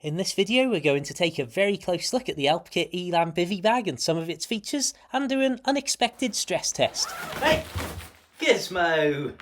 In this video we're going to take a very close look at the Alpkit Elan Bivvy bag and some of its features and do an unexpected stress test. Hey! Gizmo!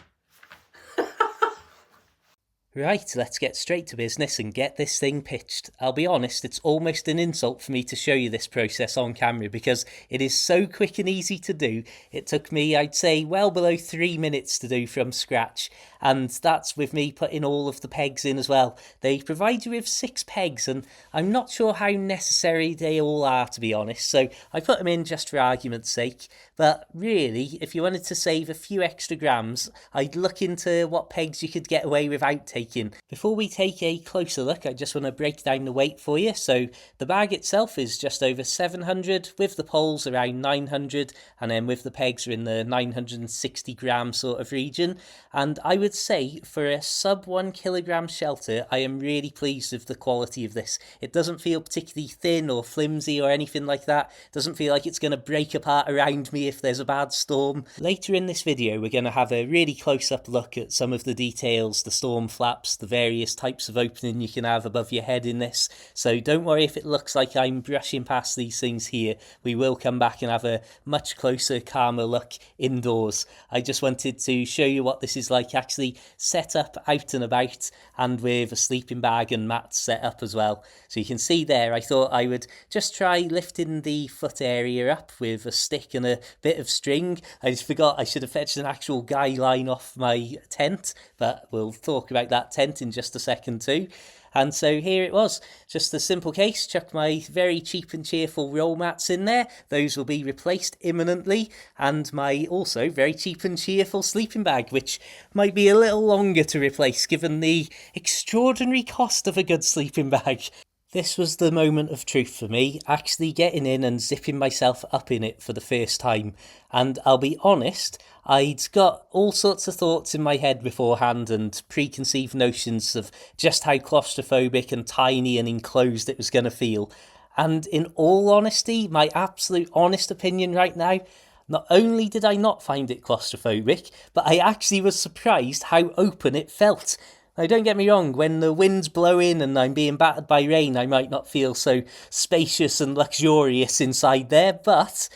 Right, let's get straight to business and get this thing pitched. I'll be honest, it's almost an insult for me to show you this process on camera because it is so quick and easy to do. It took me, I'd say, well below 3 minutes to do from scratch, and that's with me putting all of the pegs in as well. They provide you with 6 pegs and I'm not sure how necessary they all are, to be honest, so I put them in just for argument's sake. But really, if you wanted to save a few extra grams, I'd look into what pegs you could get away without taking. Before we take a closer look, I just want to break down the weight for you. So the bag itself is just over 700, with the poles around 900, and then with the pegs are in the 960 gram sort of region. And I would say for a sub 1 kilogram shelter, I am really pleased with the quality of this. It doesn't feel particularly thin or flimsy or anything like that. It doesn't feel like it's going to break apart around me if there's a bad storm. Later in this video we're going to have a really close-up look at some of the details, the storm flaps, the various types of opening you can have above your head in this, so don't worry if it looks like I'm brushing past these things here. We will come back and have a much closer, calmer look indoors. I just wanted to show you what this is like actually set up out and about, and with a sleeping bag and mat set up as well. So you can see there, I thought I would just try lifting the foot area up with a stick and a bit of string. I just forgot I should have fetched an actual guy line off my tent, but we'll talk about that tent in just a second too. And so here it was, just a simple case. Chuck my very cheap and cheerful roll mats in there. Those will be replaced imminently. And my also very cheap and cheerful sleeping bag, which might be a little longer to replace given the extraordinary cost of a good sleeping bag. This was the moment of truth for me, actually getting in and zipping myself up in it for the first time. And I'll be honest, I'd got all sorts of thoughts in my head beforehand and preconceived notions of just how claustrophobic and tiny and enclosed it was going to feel. And in all honesty, my absolute honest opinion right now, not only did I not find it claustrophobic, but I actually was surprised how open it felt. Now, don't get me wrong, when the wind's blowing and I'm being battered by rain, I might not feel so spacious and luxurious inside there, but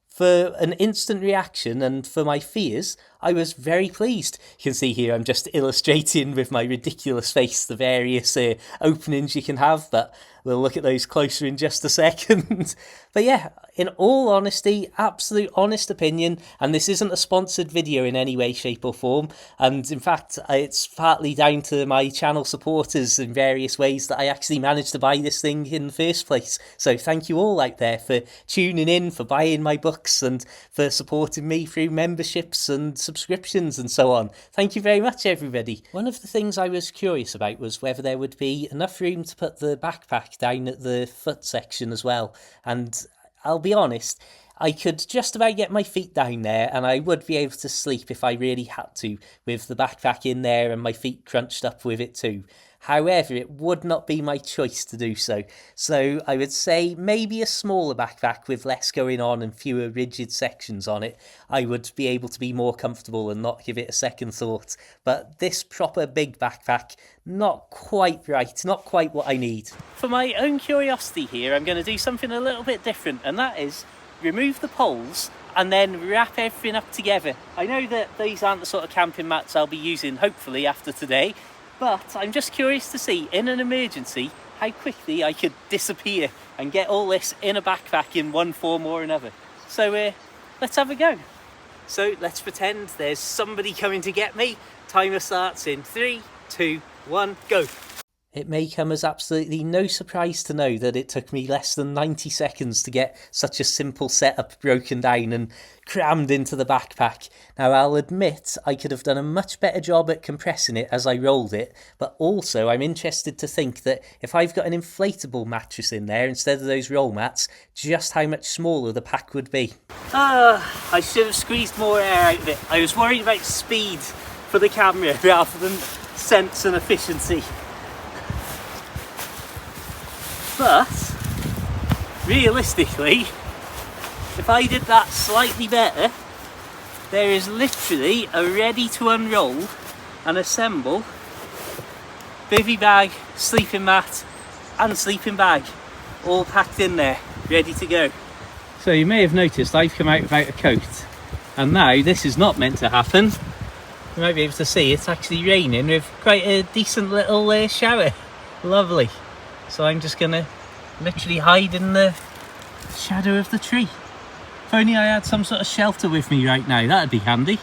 for an instant reaction and for my fears, I was very pleased. You can see here I'm just illustrating with my ridiculous face the various openings you can have, but we'll look at those closer in just a second. But yeah, in all honesty, absolute honest opinion, and this isn't a sponsored video in any way, shape or form, and in fact it's partly down to my channel supporters in various ways that I actually managed to buy this thing in the first place. So thank you all out there for tuning in, for buying my books, and for supporting me through memberships and subscriptions and so on. Thank you very much, everybody. One of the things I was curious about was whether there would be enough room to put the backpack down at the foot section as well, and I'll be honest, I could just about get my feet down there and I would be able to sleep if I really had to, with the backpack in there and my feet crunched up with it too. However, it would not be my choice to do so. So I would say maybe a smaller backpack with less going on and fewer rigid sections on it. I would be able to be more comfortable and not give it a second thought. But this proper big backpack, not quite right, not quite what I need. For my own curiosity here, I'm going to do something a little bit different, and that is remove the poles and then wrap everything up together. I know that these aren't the sort of camping mats I'll be using hopefully after today, but I'm just curious to see, in an emergency, how quickly I could disappear and get all this in a backpack in one form or another. So let's have a go. So let's pretend there's somebody coming to get me. Timer starts in 3, 2, 1, go. It may come as absolutely no surprise to know that it took me less than 90 seconds to get such a simple setup broken down and crammed into the backpack. Now, I'll admit I could have done a much better job at compressing it as I rolled it, but also I'm interested to think that if I've got an inflatable mattress in there instead of those roll mats, just how much smaller the pack would be. I should have squeezed more air out of it. I was worried about speed for the camera rather than sense and efficiency. But, realistically, if I did that slightly better, there is literally a ready to unroll and assemble bivvy bag, sleeping mat and sleeping bag all packed in there, ready to go. So you may have noticed I've come out without a coat, and now this is not meant to happen. You might be able to see it's actually raining with quite a decent little shower. Lovely. So I'm just gonna literally hide in the shadow of the tree. If only I had some sort of shelter with me right now, that'd be handy.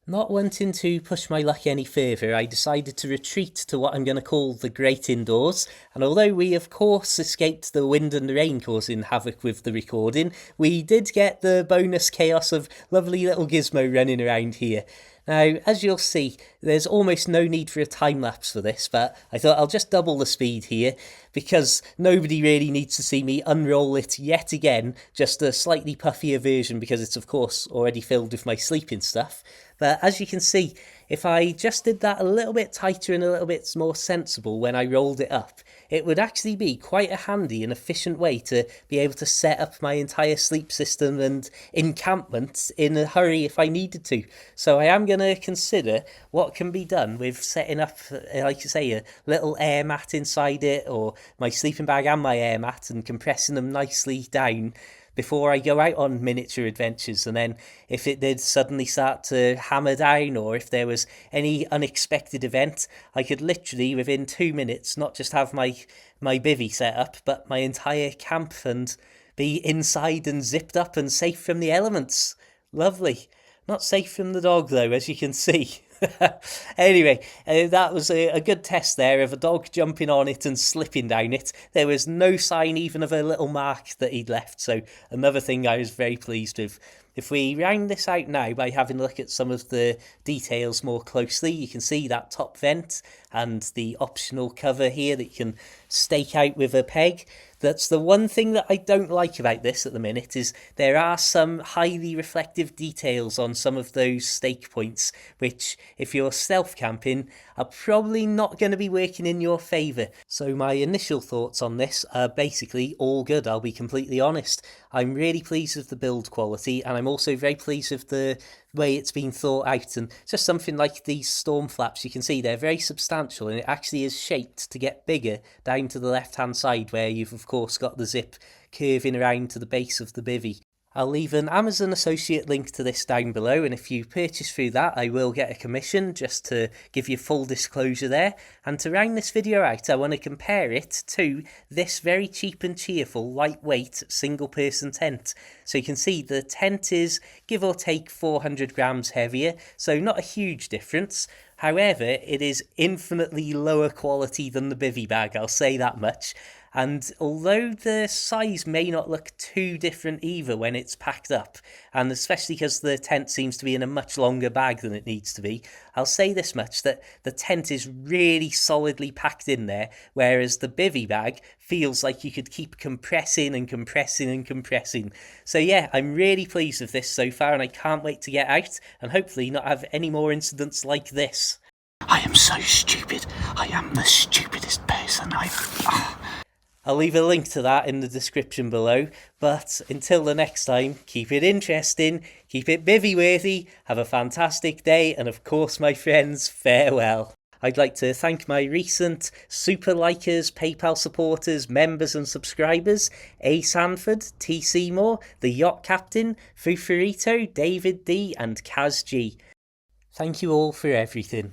Not wanting to push my luck any further, I decided to retreat to what I'm going to call the Great Indoors, and although we of course escaped the wind and the rain causing havoc with the recording, we did get the bonus chaos of lovely little Gizmo running around here. Now, as you'll see, there's almost no need for a time-lapse for this, but I thought I'll just double the speed here, because nobody really needs to see me unroll it yet again, just a slightly puffier version because it's of course already filled with my sleeping stuff. But as you can see, if I just did that a little bit tighter and a little bit more sensible when I rolled it up, it would actually be quite a handy and efficient way to be able to set up my entire sleep system and encampment in a hurry if I needed to. So I am going to consider what can be done with setting up, like I say, a little air mat inside it, or my sleeping bag and my air mat, and compressing them nicely down before I go out on miniature adventures. And then if it did suddenly start to hammer down, or if there was any unexpected event, I could literally within 2 minutes not just have my bivvy set up, but my entire camp, and be inside and zipped up and safe from the elements. Lovely. Not safe from the dog though, as you can see. Anyway, that was a good test there of a dog jumping on it and slipping down it. There was no sign even of a little mark that he'd left, so another thing I was very pleased with. If we round this out now by having a look at some of the details more closely, you can see that top vent and the optional cover here that you can stake out with a peg. That's the one thing that I don't like about this at the minute, is there are some highly reflective details on some of those stake points, which if you're stealth camping are probably not going to be working in your favour. So my initial thoughts on this are basically all good, I'll be completely honest. I'm really pleased with the build quality, and I'm also very pleased with the way it's been thought out. And just something like these storm flaps, you can see they're very substantial, and it actually is shaped to get bigger down to the left hand side, where you've of course got the zip curving around to the base of the bivvy. I'll leave an Amazon associate link to this down below, and if you purchase through that I will get a commission, just to give you full disclosure there. And to round this video out, I want to compare it to this very cheap and cheerful lightweight single person tent. So you can see the tent is give or take 400 grams heavier, so not a huge difference. However, it is infinitely lower quality than the bivvy bag, I'll say that much. And although the size may not look too different either when it's packed up, and especially because the tent seems to be in a much longer bag than it needs to be, I'll say this much, that the tent is really solidly packed in there, whereas the bivvy bag feels like you could keep compressing and compressing and compressing. So yeah, I'm really pleased with this so far, and I can't wait to get out and hopefully not have any more incidents like this. I am so stupid. I am the stupidest person I'll leave a link to that in the description below, but until the next time, keep it interesting, keep it bivvy worthy, have a fantastic day, and of course my friends, farewell. I'd like to thank my recent super likers, PayPal supporters, members and subscribers: A. Sanford, T. Seymour, The Yacht Captain, Fufarito, David D and Kaz G. Thank you all for everything.